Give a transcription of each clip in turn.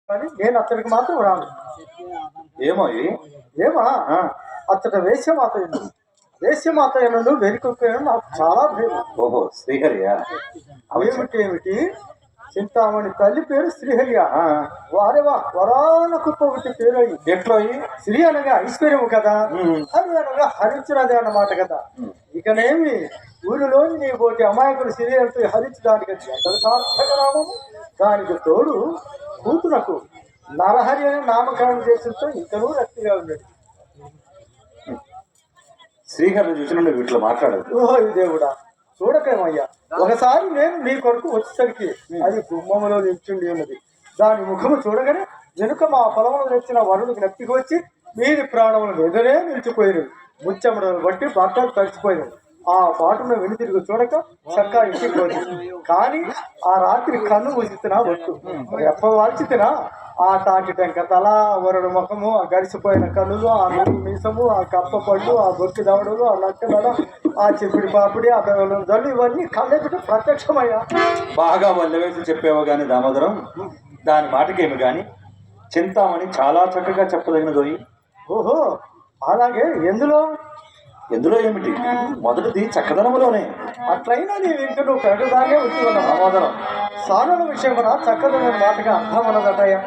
కానీ నేను అతడికి మాత్రం రాను. ఏమో ఏమా అతడ వేశ్యమాత వేశ్యమాత ఎన్ను వెనుకొక్కను నాకు చాలా భయం. ఓహో శ్రీహరియా? ఏమిటి చింతామణి తల్లి పేరు శ్రీహరియ. వారేవా వరాల కుప్ప ఒకటి పేరు ఎట్లో శ్రీ అనగా ఐశ్వర్యము కదా, హరి అనగా హరించినది అన్నమాట కదా. ఇకనేమి ఊరిలోని నీ పోటీ అమాయకులు శ్రీ అంటూ హరించడానికి ఎంత సార్థక నామము. దానికి తోడు కూతురకు నరహరి అని నామకరణం చేసినతో ఇంకనూ రక్తిగా ఉండేది. శ్రీహరిని చూసిన వీటిలో మాట్లాడదు. ఓహో దేవుడా చూడకేమయ్యా, ఒకసారి నేను నీ కొరకు వచ్చేసరికి అది గుమ్మములో నిల్చుండి ఉన్నది. దాని ముఖము చూడగానే వెనుక మా పొలంలో తెచ్చిన వరుడికి నప్పికి వచ్చి మీది ప్రాణములు ఎదురే నిలిచిపోయారు. ముచ్చముడలు బట్టి బట్టలు తడిచిపోయారు. ఆ పాటును వెను తిరిగి చూడక చక్కా ఇంటికి పోయింది. కానీ ఆ రాత్రి కన్ను మూసితినా ఒట్టు ఎప్పవాల్చితినా ఆ తాటి టెంక తల, వరుడు ముఖము, ఆ గడిచిపోయిన కన్నులు, ఆ నూరు మీసము, ఆ కప్ప పళ్ళు, ఆ బొక్కి దవడలు, ఆ లక్క దడ, ఆ చిపిడి పాపిడి, ఆ దళ్ళు ఇవన్నీ కళ్ళెదుట ప్రత్యక్షమయ్యా. బాగా వల్లవేసి చెప్పేవో గాని దామోదరం, దాని మాటకేమి గాని చింతామణి చాలా చక్కగా చెప్పదగినదోయి. ఓహో అలాగే ఎందులో ఏమిటి? మొదటిది చక్కదనములోనే. అట్లయినా నేను ఇంక నువ్వు పెద్దదానే ఉంటున్నా దామోదరం. సానుల విషయమున చక్కదనం మాటగా అర్థమన్నదటయ్యా.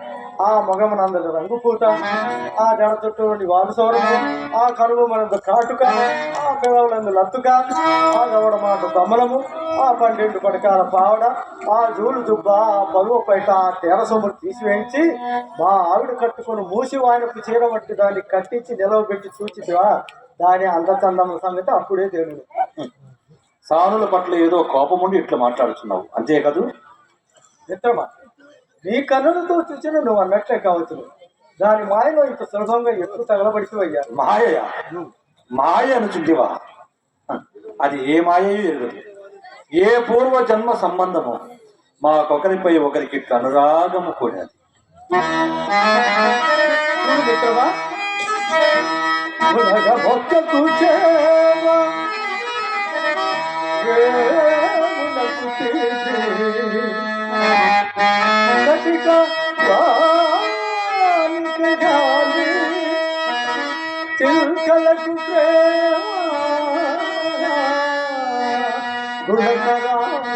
ఆ మొగమునందరి రంగు పూత, ఆ జడ చుట్టూ నుండి వాలుసవరము, ఆ కనువు మనందు కాటుక, ఆ పెదవులందు లత్తుక, ఆ గవడ మాట దమ్మలము, ఆ 12 పడకాల పావడ, ఆ జూలు దుబ్బ, ఆ పరువు పైట, ఆ తెరసొమ్ములు తీసివేయించి మా ఆవిడ కట్టుకుని మూసి వాయినపు చీర బట్టి దాన్ని కట్టించి నిలవబెట్టి చూచితివా, దాని అందచందముల సంగతి అప్పుడే తేలుడు. సానుల పట్ల ఏదో కోపముండి ఇట్లా మాట్లాడుతున్నావు అంతే కదూ? మిత్రమా, నీ కన్నులతో చూసిన నువ్వు అన్నట్లే కావచ్చు. దాని మాయలో ఇంత సులభంగా ఎప్పుడు తగలబడిపోయ్యా. మాయ అనుచుంటివా? అది ఏ మాయయూ ఎరుగదు. ఏ పూర్వ జన్మ సంబంధము మాకొకరిపై ఒకరికి అనురాగము కూడదు. మిత్రమా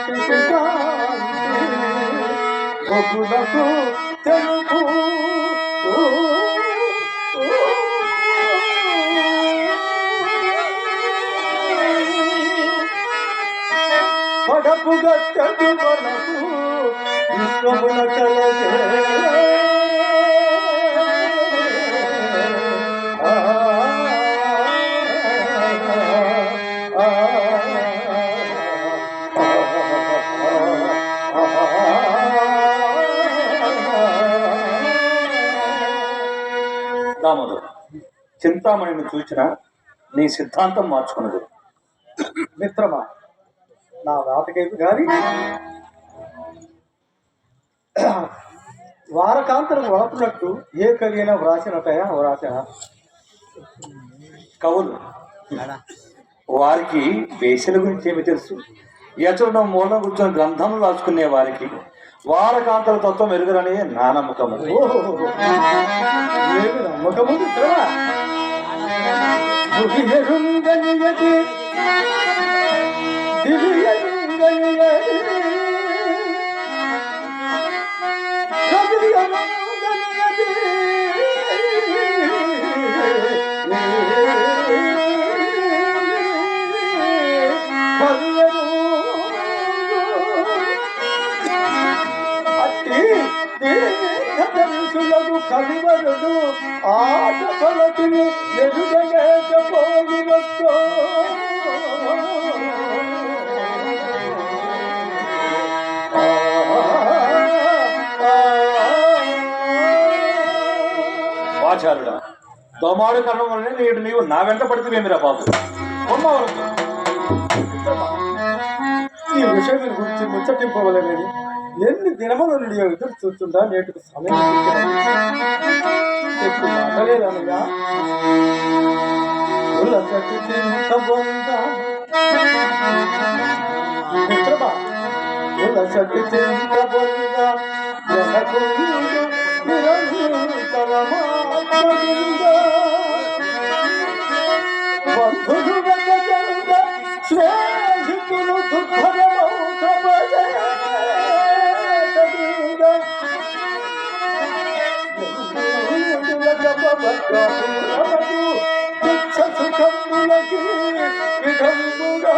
చిల్కలకు గుణకు తెలుగు పడపు గట్టడు మనకు విశ్వమున కలగే. దామోదర్, చింతామణిని చూచిన నీ సిద్ధాంతం మార్చుకున్నది. మిత్రమా, నా రాతకైపు గాని వారకాంతరం వలపునట్టు ఏ కవినా వ్రాసినట్టయా వ్రాసిన కవులు వారికి వేసల గురించి ఏమి తెలుసు? యచనం మూలం కూర్చొని గ్రంథములు రాసుకునే వారికి వారకాంతల తత్వం ఎరుగరనే నా నమ్మకము. నమ్మకము మిత్రమా. కవివరుడు ఆట పలకిని ఎదుగలేకపోయినట్టు వాచారుడా, తోమాడు కరణం వల్లనే నేడు నీవు నా వెంట పడితేవేమిరా బాబు. ఈ విషయం గురించి ముచ్చటింపవలని ఎన్ని దినముల నుండి ఎదురు చూస్తుందా నేటికి సమయం మాటలేదనగా మిత్రమా బంధులు వెంట స్నేహితులు సుఖములకి విధముగా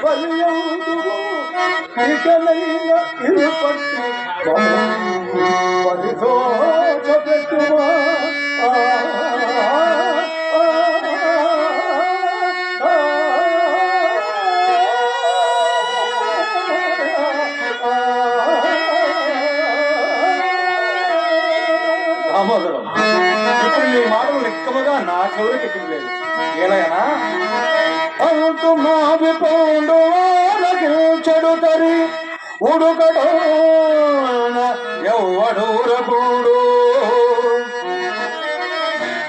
బలియౌదువు ఇకనైన ఇరుపట్టి పరిదోషపెట్టుమా దామోదరం, ఇప్పుడు నీ మాటలు నిక్కముగా నా చెవులకు ఎక్కలేదు. ఏలైనా అంతు మావి పోండు చెడు తరి ఉడుకడు ఎవ్వడూరకూడు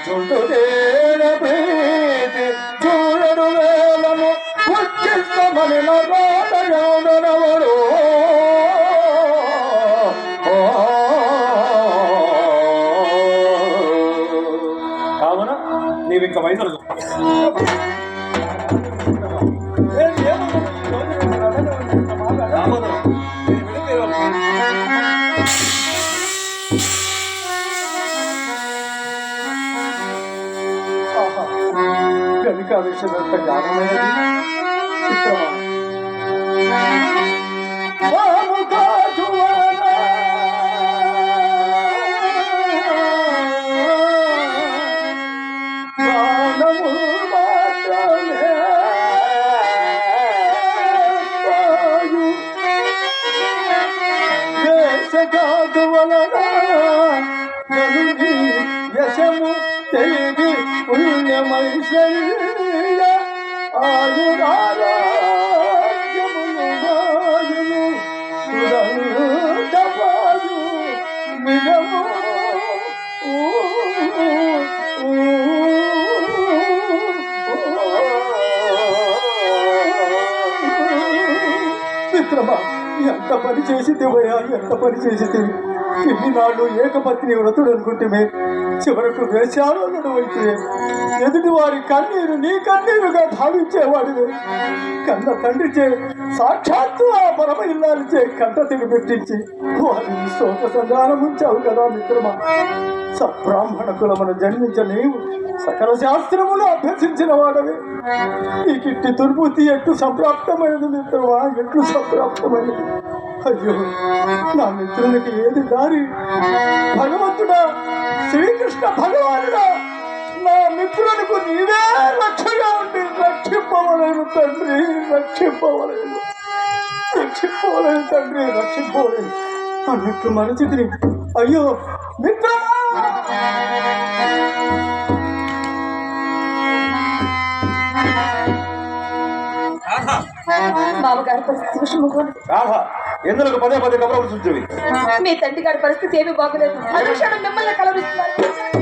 చుంటు తేన ప్రీతి చూడడు వేలము ఉచ్చిస్తమని నగోడయోడనవడు కావున నీవింక వైద్యులు కనుక విషయం ఎంత జ్ఞానమైనది చిత్రమా యశము తెలివి పుణ్యమైశ్వర్య ఆయురారోగ్యములు సురంగపాయు మిగము మిత్రమా, ఎంత పని చేసితేవయ్యా, ఎంత పని చేసితేవి. ఇన్ని నాళ్ళు ఏకపత్ని వ్రతుడు అనుకుంటే చివరకు వేశాలను అయితే ఎదుటి వారి కన్నీరు నీ కన్నీరుగా భావించేవాడివే. కన్న తండ్రిచే సాక్షాత్తు ఆ పరమ ఇల్లాలిచే కంట తెగి పెట్టించి వారిని శోక సంధానం ఉంచావు కదా మిత్రమా. సబ్రాహ్మణ కులమును జన్మించ నీవు సకల శాస్త్రములు అభ్యసించిన వాడవి. ఈ కిట్టి దుర్బుద్ధి ఎట్లు సంప్రాప్తమైనది మిత్రమా, ఎట్లు సంప్రాప్తమైనది. అయ్యో, నా మిత్రునికి ఏది దారి? భగవంతుడా, శ్రీకృష్ణ భగవానుడా, నా మిత్రులకు నీవే రక్షగా ఉండి రక్షింపవలేను తండ్రి, రక్షింపవలేను, రక్షింపవలేను తండ్రి, రక్షింపవలేను. అన్నట్లు మరచితిని. అయ్యో మిత్రమా, బావగారి పరిస్థితి విషయం ఎందుకు పదే పదే కబుర్లు చూస్తుంది. మీ తండ్రి గారి పరిస్థితి ఏమీ బాగలేదు. అనుక్షణం మిమ్మల్ని కలవరిస్తున్నారు.